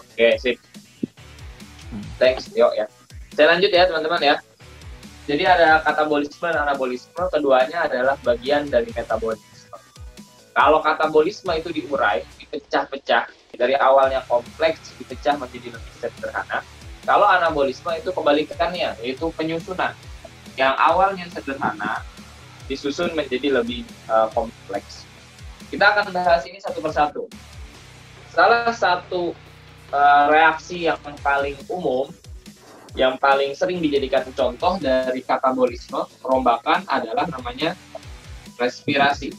Oke, sip. Thanks, yuk ya. Saya lanjut ya teman-teman ya. Jadi ada katabolisme dan anabolisme, keduanya adalah bagian dari metabolisme. Kalau katabolisme itu diurai, dipecah-pecah, dari awalnya kompleks, dipecah menjadi lebih sederhana. Kalau anabolisme itu kebalikannya, yaitu penyusunan. Yang awalnya sederhana, disusun menjadi lebih kompleks. Kita akan bahas ini satu persatu. Salah satu reaksi yang paling umum, yang paling sering dijadikan contoh dari katabolisme, perombakan adalah namanya respirasi.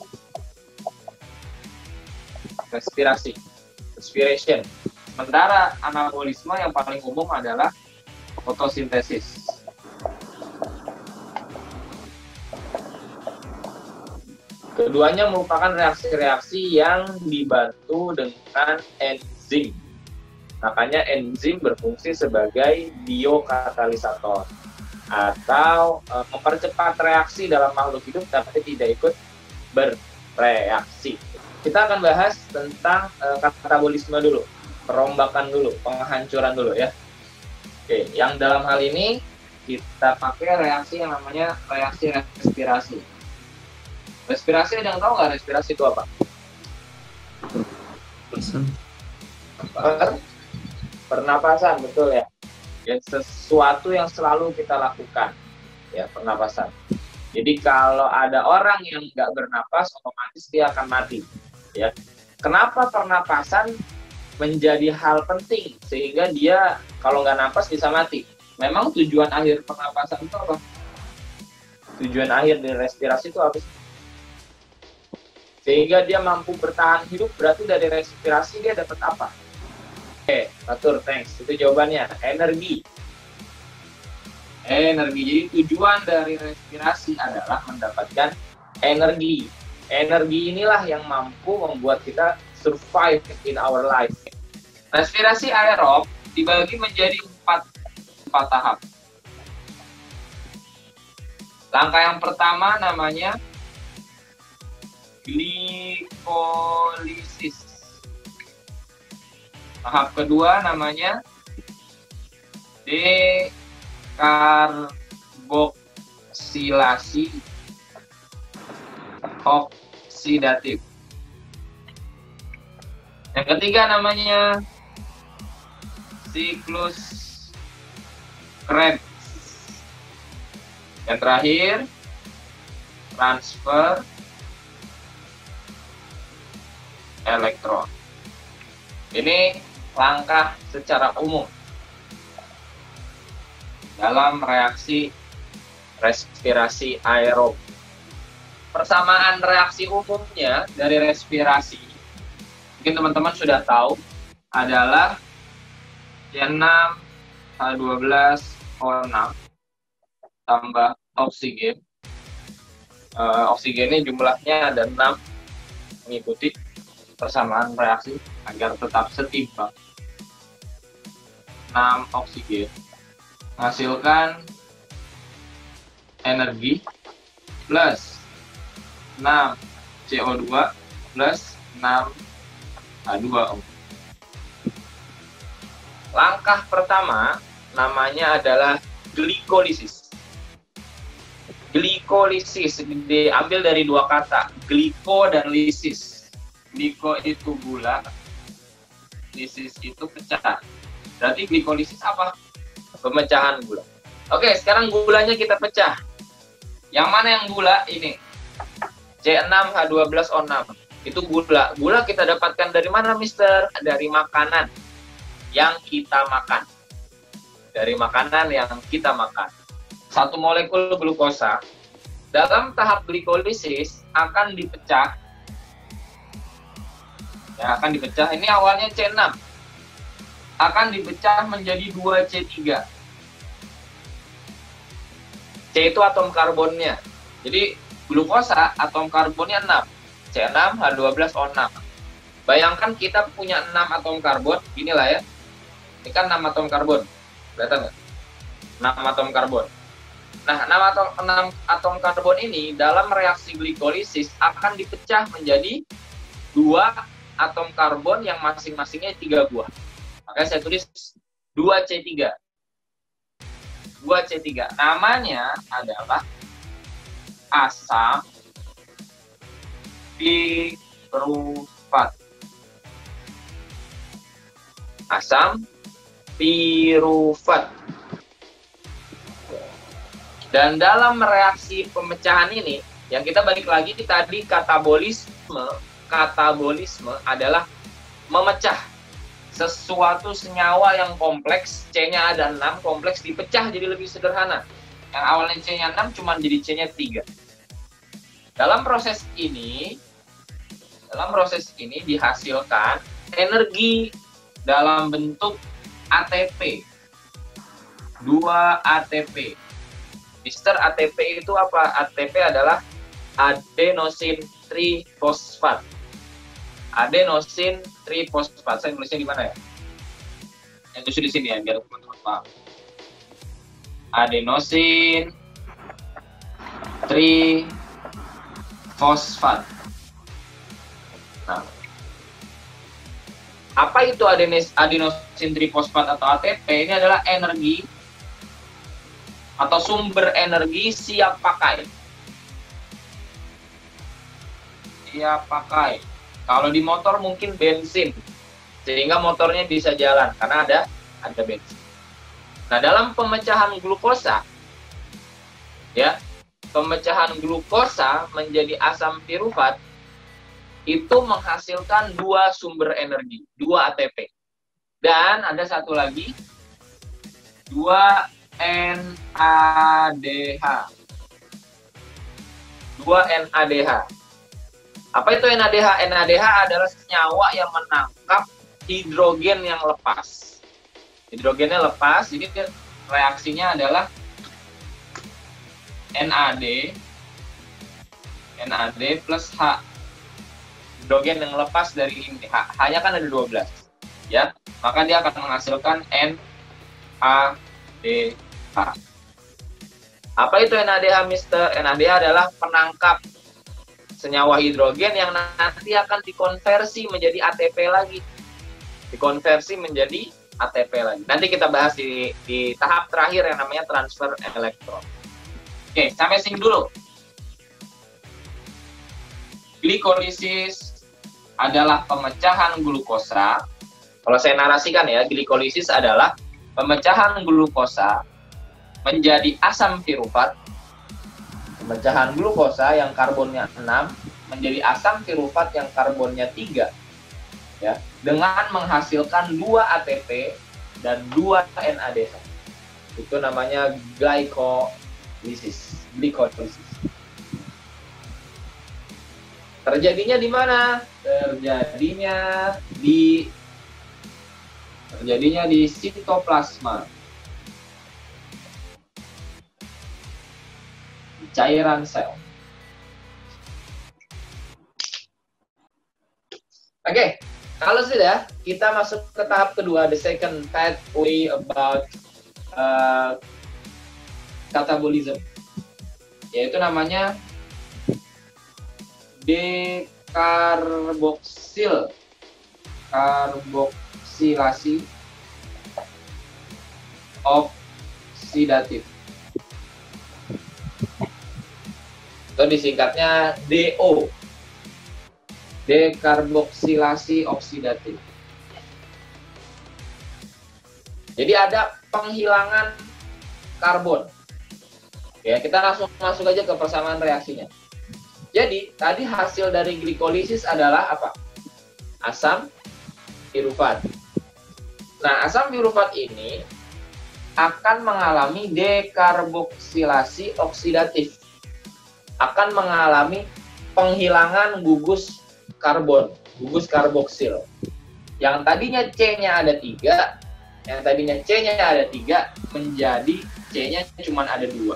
Respiration. Sementara anabolisme yang paling umum adalah fotosintesis. Keduanya merupakan reaksi-reaksi yang dibantu dengan enzim. Makanya enzim berfungsi sebagai biokatalisator atau mempercepat reaksi dalam makhluk hidup tapi tidak ikut bereaksi. Kita akan bahas tentang katabolisme dulu, perombakan dulu, penghancuran dulu ya. Oke, yang dalam hal ini kita pakai reaksi yang namanya reaksi respirasi. Respirasi ada yang tahu nggak respirasi itu apa? Pernapasan, betul ya. Sesuatu yang selalu kita lakukan, ya pernapasan. Jadi kalau ada orang yang nggak bernapas, otomatis dia akan mati. Ya. Kenapa pernapasan menjadi hal penting sehingga dia kalau nggak napas bisa mati? Memang tujuan akhir pernapasan itu apa? Tujuan akhir dari respirasi itu apa sih? Sehingga dia mampu bertahan hidup, berarti dari respirasi dia dapat apa? Oke, Batur, thanks. Itu jawabannya, energi. Jadi tujuan dari respirasi adalah mendapatkan energi. Energi inilah yang mampu membuat kita survive in our life. Respirasi aerob dibagi menjadi empat tahap. Langkah yang pertama namanya glikolisis. Tahap kedua namanya dekarboksilasi oksidatif. Yang ketiga namanya siklus Krebs. Yang terakhir transfer elektron. Ini langkah secara umum dalam reaksi respirasi aerob. Persamaan reaksi umumnya dari respirasi, mungkin teman-teman sudah tahu, adalah C6H12O6 tambah oksigen. Oksigennya jumlahnya ada 6, mengikuti persamaan reaksi agar tetap setimbang. 6 oksigen menghasilkan energi plus 6 CO2 plus 6 H2O. Langkah pertama namanya adalah glikolisis. Glikolisis diambil dari dua kata, gliko dan lisis. Gliko itu gula, lisis itu pecah. Berarti glikolisis apa? Pemecahan gula. Oke, sekarang gulanya kita pecah. Yang mana yang gula? Ini C6H12O6. Itu gula. Gula kita dapatkan dari mana, Mister? Dari makanan yang kita makan. Dari makanan yang kita makan. Satu molekul glukosa dalam tahap glikolisis akan dipecah. Ya, akan dipecah. Ini awalnya C6. Akan dipecah menjadi 2C3. C itu atom karbonnya. Jadi glukosa atom karbonnya 6. C6H12O6. Bayangkan kita punya 6 atom karbon. Inilah ya. Ini kan 6 atom karbon. Kelihatan nggak? 6 atom karbon. Nah, 6 atom karbon ini dalam reaksi glikolisis akan dipecah menjadi 2 atom karbon yang masing-masingnya 3 buah. Maka Maka saya tulis 2C3. 2C3. Namanya adalah asam pirufat. Asam pirufat. Dan dalam reaksi pemecahan ini, yang kita balik lagi tadi katabolisme adalah memecah sesuatu senyawa yang kompleks, C-nya ada 6, kompleks dipecah jadi lebih sederhana. Yang awalnya C-nya 6 cuma jadi C-nya 3. Dalam proses ini dihasilkan energi dalam bentuk ATP. 2 ATP. Mister, ATP itu apa? ATP adalah adenosin trifosfat. Adenosin trifosfat. Saya tulisnya di mana ya? Yang tulis di sini ya, biar teman-teman paham. Adenosin trifosfat. Nah, apa itu adenosin trifosfat atau ATP? Ini adalah energi atau sumber energi siap pakai. Siap pakai. Kalau di motor mungkin bensin, sehingga motornya bisa jalan karena ada bensin. Nah, dalam pemecahan glukosa, ya, pemecahan glukosa menjadi asam pirufat itu menghasilkan 2 sumber energi, 2 ATP. Dan ada satu lagi, 2 NADH. 2 NADH. Apa itu NADH? NADH adalah senyawa yang menangkap hidrogen yang lepas. Hidrogennya lepas, jadi reaksinya adalah NAD plus H. Hidrogen yang lepas dari ini, H-nya kan ada 12. Ya, maka dia akan menghasilkan NADH. Apa itu NADH, Mister? NADH adalah penangkap senyawa hidrogen yang nanti akan dikonversi menjadi ATP lagi. Dikonversi menjadi ATP lagi. Nanti kita bahas di tahap terakhir yang namanya transfer elektron. Oke, sampai sini dulu. Glikolisis adalah pemecahan glukosa. Kalau saya narasikan ya, glikolisis adalah pemecahan glukosa menjadi asam pirufat. Pemecahan glukosa yang karbonnya 6 menjadi asam pirufat yang karbonnya 3. Ya, dengan menghasilkan 2 ATP dan 2 NADH. Itu namanya glikolisis. Terjadinya di mana? Terjadinya di sitoplasma. Cairan sel. Oke, kalau sudah, kita masuk ke tahap kedua, the second pathway about catabolism, yaitu namanya karboksilasi oksidatif. Itu disingkatnya DO, dekarboksilasi oksidatif. Jadi ada penghilangan karbon. Ya, kita langsung masuk aja ke persamaan reaksinya. Jadi, tadi hasil dari glikolisis adalah apa? Asam pirufat. Nah, asam pirufat ini akan mengalami dekarboksilasi oksidatif. Akan mengalami penghilangan gugus karbon, gugus karboksil. Yang tadinya C-nya ada 3, yang tadinya C-nya ada 3, menjadi C-nya cuma ada 2.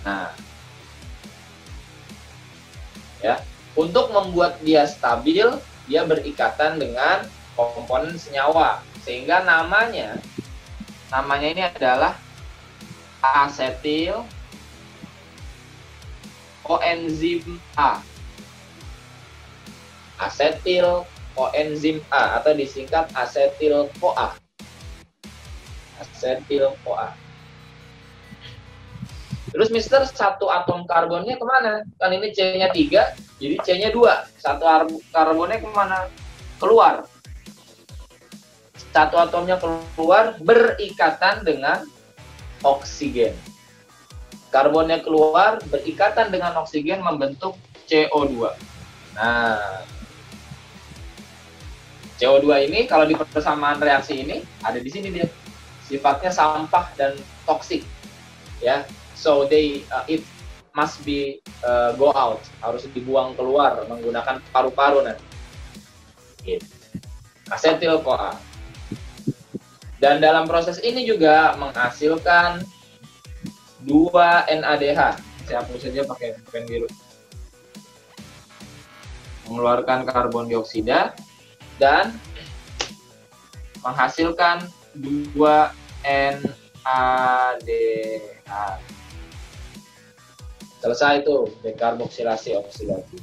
Nah, ya, untuk membuat dia stabil, dia berikatan dengan komponen senyawa, sehingga namanya ini adalah asetil koenzim A. Asetil koenzim A atau disingkat asetil-CoA. Asetil-CoA. Terus Mister, satu atom karbonnya kemana? Kan ini C-nya 3, jadi C-nya 2. Satu karbonnya kemana? Keluar. Satu atomnya keluar berikatan dengan oksigen. Karbonnya keluar berikatan dengan oksigen membentuk CO2. Nah, CO2 ini kalau di persamaan reaksi ini ada di sini dia. Sifatnya sampah dan toksik. Ya. So it must be go out, harus dibuang keluar menggunakan paru-paru nanti. Gitu. Asetil-CoA. Dan dalam proses ini juga menghasilkan 2 NADH. Saya hapus saja pakai pen biru. Mengeluarkan karbon dioksida dan menghasilkan 2 NADH. Selesai itu dekarboksilasi oksidatif.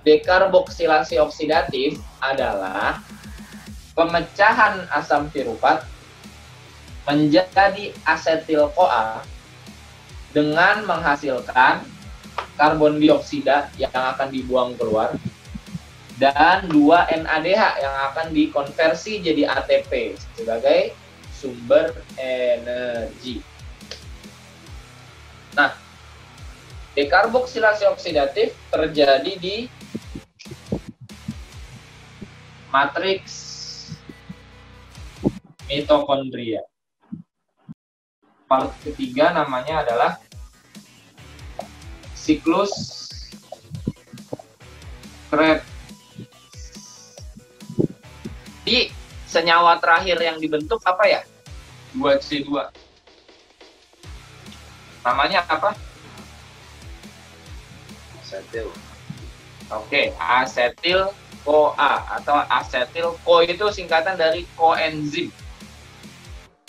Dekarboksilasi oksidatif adalah pemecahan asam piruvat menjadi asetil-CoA dengan menghasilkan karbon dioksida yang akan dibuang keluar dan 2 NADH yang akan dikonversi jadi ATP sebagai sumber energi. Nah, dekarboksilasi oksidatif terjadi di matriks mitokondria. Part ketiga namanya adalah siklus Krebs. Di senyawa terakhir yang dibentuk apa ya? 2C2. Namanya apa? Asetil. Oke, asetil-CoA atau asetil-Co itu singkatan dari koenzim.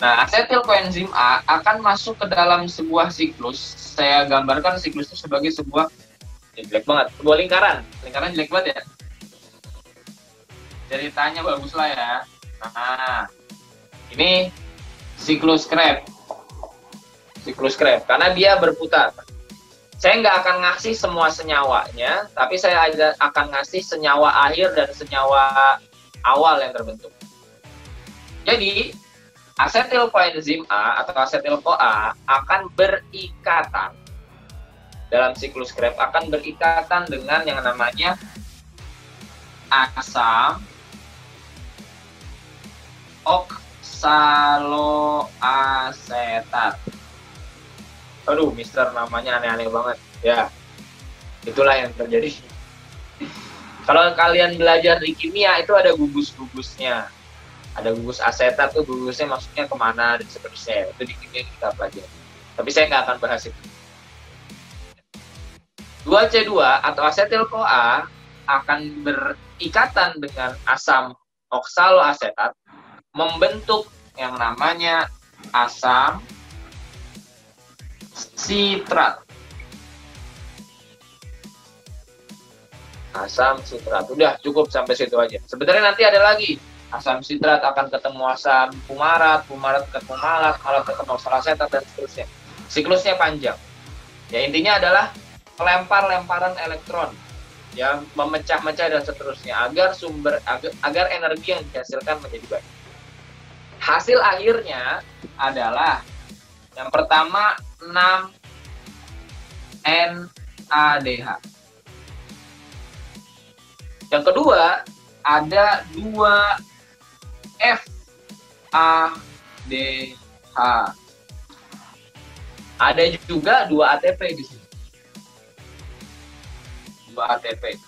Nah, asetil-koenzim A akan masuk ke dalam sebuah siklus. Saya gambarkan siklus itu sebagai sebuah jelek banget, sebuah lingkaran. Lingkaran jelek banget ya. Ceritanya bagus lah ya. Nah, ini siklus Krebs. Siklus Krebs, karena dia berputar. Saya nggak akan ngasih semua senyawanya, tapi saya akan ngasih senyawa akhir dan senyawa awal yang terbentuk. Jadi, asetil koenzim A atau asetil-CoA akan berikatan dalam siklus Krebs, akan berikatan dengan yang namanya asam oksaloasetat. Aduh, Mister, namanya aneh-aneh banget. Ya, itulah yang terjadi. Kalau kalian belajar di kimia, itu ada gugus-gugusnya. Ada gugus asetat, tuh gugusnya maksudnya kemana, dan seterusnya. Itu di kimia kita pelajari. Tapi saya nggak akan bahas itu. 2C2 atau asetil-CoA akan berikatan dengan asam oksaloasetat, membentuk yang namanya asam sitrat. Asam sitrat. Udah cukup sampai situ aja. Sebenarnya nanti ada lagi. Asam sitrat akan ketemu asam fumarat, fumarat ketemu malat, malat ketemu oksaloasetat dan seterusnya. Siklusnya panjang. Ya, intinya adalah lempar-lemparan elektron, ya, memecah-mecah dan seterusnya agar agar energi yang dihasilkan menjadi banyak. Hasil akhirnya adalah yang pertama 6 NADH. Yang kedua ada 2 FADH. Ada juga 2 ATP di sini. 2 ATP.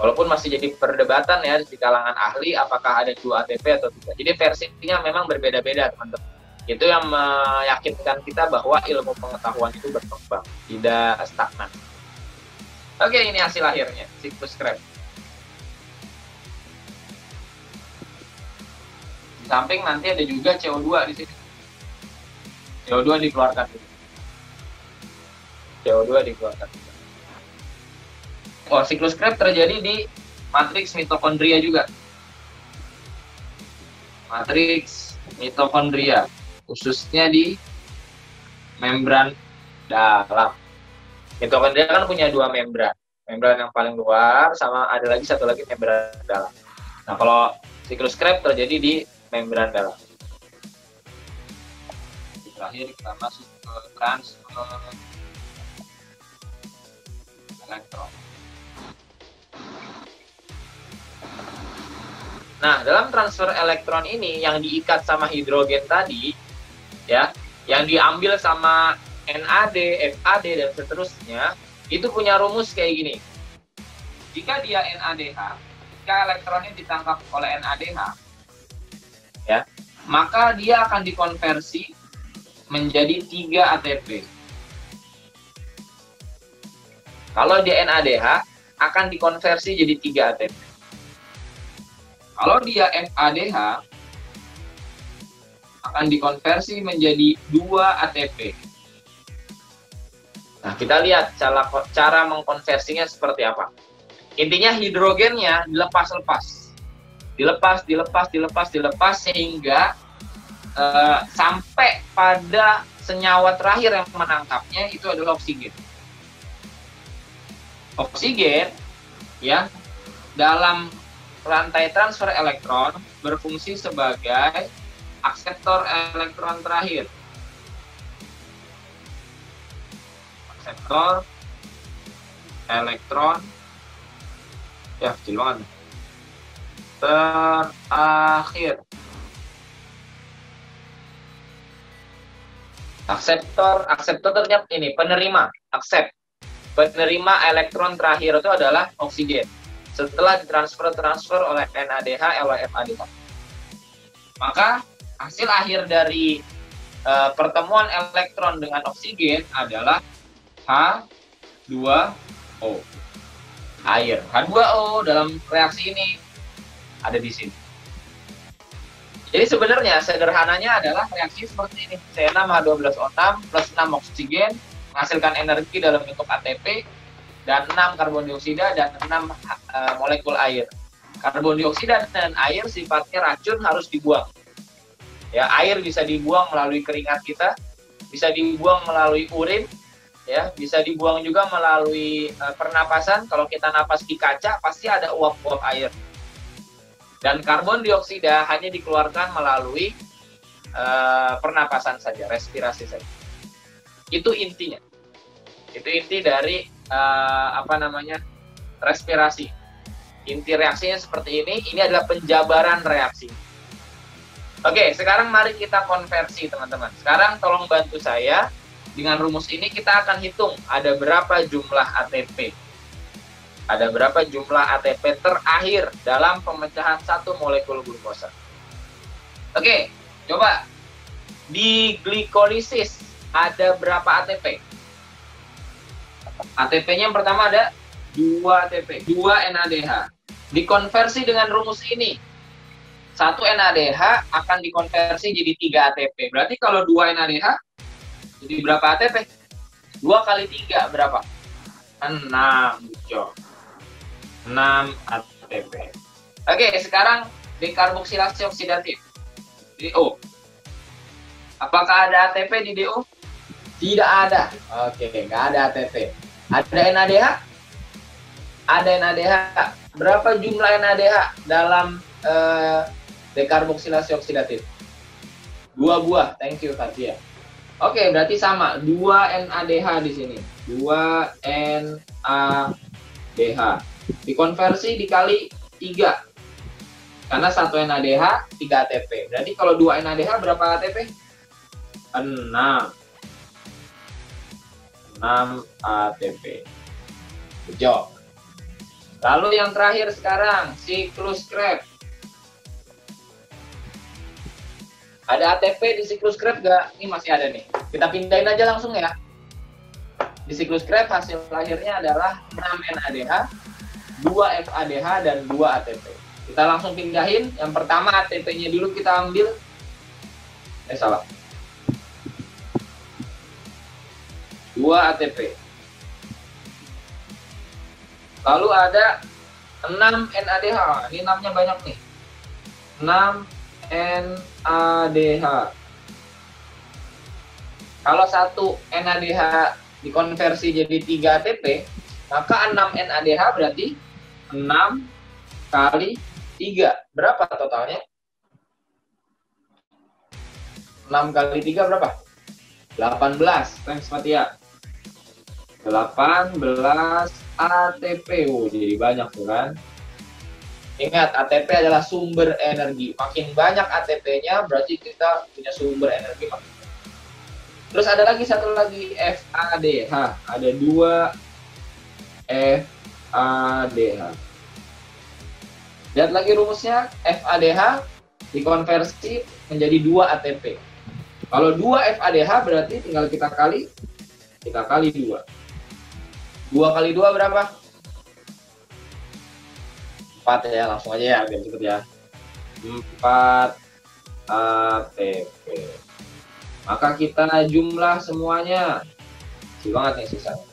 Walaupun masih jadi perdebatan ya di kalangan ahli apakah ada 2 ATP atau tidak. Jadi versinya memang berbeda-beda, teman-teman. Itu yang meyakinkan kita bahwa ilmu pengetahuan itu berkembang, tidak stagnan. Oke, ini hasil akhirnya, siklus Krebs. Di samping nanti ada juga CO2 di sini. CO2 dikeluarkan dulu. CO2 dikeluarkan dulu. Oh, siklus Krebs terjadi di matriks mitokondria juga. Matriks mitokondria, khususnya di membran dalam. Mitokondria kan punya dua membran. Membran yang paling luar, sama ada lagi satu lagi membran dalam. Nah, kalau siklus Krebs terjadi di membran dalam. Terakhir kita masuk ke transfer elektron. Nah, dalam transfer elektron ini yang diikat sama hidrogen tadi, ya, yang diambil sama NAD, FAD, dan seterusnya, itu punya rumus kayak gini. Jika dia NADH, jika elektronnya ditangkap oleh NADH, ya, maka dia akan dikonversi menjadi 3 ATP. Kalau dia NADH, akan dikonversi jadi 3 ATP. Kalau dia FADH, akan dikonversi menjadi 2 ATP. Nah, kita lihat cara mengkonversinya seperti apa. Intinya hidrogennya dilepas-lepas. Dilepas, sehingga sampai pada senyawa terakhir yang menangkapnya itu adalah oksigen. Oksigen, ya, dalam rantai transfer elektron berfungsi sebagai akseptor elektron terakhir. Akseptor elektron, ya, kecil banget, terakhir. Akseptor ternyata ini penerima, penerima elektron terakhir itu adalah oksigen setelah ditransfer oleh NADH oleh FADH. Maka hasil akhir dari pertemuan elektron dengan oksigen adalah H2O, air. H2O dalam reaksi ini ada di sini. Jadi sebenarnya sederhananya adalah reaksi seperti ini. C6H12O6 plus 6 oksigen menghasilkan energi dalam bentuk ATP dan 6 karbon dioksida dan 6 molekul air. Karbon dioksida dan air sifatnya racun, harus dibuang. Ya, air bisa dibuang melalui keringat kita, bisa dibuang melalui urin, ya, bisa dibuang juga melalui pernapasan. Kalau kita napas di kaca pasti ada uap-uap air. Dan karbon dioksida hanya dikeluarkan melalui pernapasan saja, respirasi saja. Itu intinya. Itu inti dari respirasi. Inti reaksinya seperti ini. Ini adalah penjabaran reaksi. Oke, sekarang mari kita konversi, teman-teman. Sekarang tolong bantu saya. Dengan rumus ini kita akan hitung ada berapa jumlah ATP. Ada berapa jumlah ATP terakhir dalam pemecahan satu molekul glukosa. Oke, coba. Di glikolisis ada berapa ATP? ATP-nya yang pertama ada 2 ATP, 2 NADH. Dikonversi dengan rumus ini. 1 NADH akan dikonversi jadi 3 ATP. Berarti kalau 2 NADH, jadi berapa ATP? 2 kali 3 berapa? 6, Cok. 6 ATP. Oke, sekarang dekarboksilasi oksidatif. DO. Apakah ada ATP di DO? Tidak ada. Oke, nggak ada ATP. Ada NADH? Ada NADH. Berapa jumlah NADH dalam dekarboksilasi oksidatif? 2 buah. Thank you, Fatia. Oke, berarti sama. 2 NADH di sini. 2 NADH. Dikonversi dikali 3. Karena 1 NADH 3 ATP. Berarti kalau 2 NADH berapa ATP? 6 ATP. Good job. Lalu yang terakhir sekarang, siklus Krebs. Ada ATP di siklus Krebs nggak? Ini masih ada nih. Kita pindahin aja langsung ya. Di siklus Krebs hasil akhirnya adalah 6 NADH, 2 FADH, dan 2 ATP. Kita langsung pindahin. Yang pertama ATP-nya dulu kita ambil. Salah. 2 ATP. Lalu ada 6 NADH. Ini 6-nya banyak nih. 6 NADH. Kalau 1 NADH dikonversi jadi 3 ATP, maka 6 NADH berarti 6 kali 3. Berapa totalnya? 6 kali 3 berapa? 18. Thanks Fatia. 18 ATP. Oh, jadi banyak tuh kan. Ingat, ATP adalah sumber energi. Makin banyak ATP-nya, berarti kita punya sumber energi makin banyak. Terus ada lagi satu lagi, FADH. Ada 2 FADH. Lihat lagi rumusnya, FADH dikonversi menjadi 2 ATP. Kalau 2 FADH berarti tinggal kita kali 2. 2 kali 2 berapa? 4 ya, langsung aja ya, biar cepet ya. 4 ATP. Maka kita jumlah semuanya. Kecil banget nih sisanya.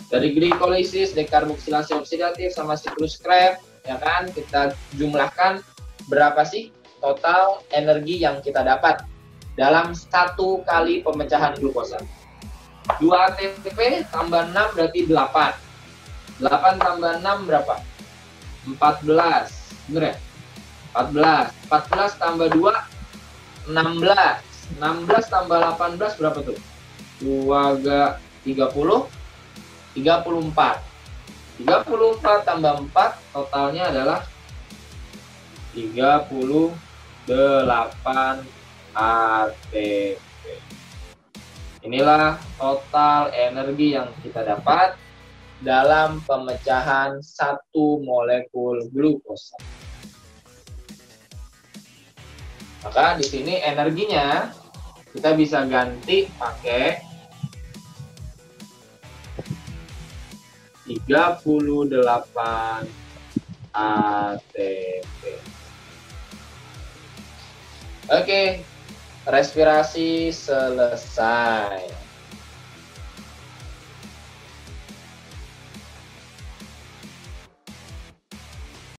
Dari glikolisis, dekarboksilasi oksidatif, sama siklus Krebs, ya kan, kita jumlahkan berapa sih total energi yang kita dapat dalam 1 kali pemecahan glukosa. 2 ATP tambah 6 berarti 8. 8 tambah 6 berapa? 14. Bener ya? 14. 14 tambah 2, 16. 16 tambah 18 berapa tuh? 2 gak 30? 34. 34 tambah 4 totalnya adalah 38 ATP. Inilah total energi yang kita dapat dalam pemecahan 1 molekul glukosa. Maka di sini energinya kita bisa ganti pakai 38 ATP. Oke, respirasi selesai.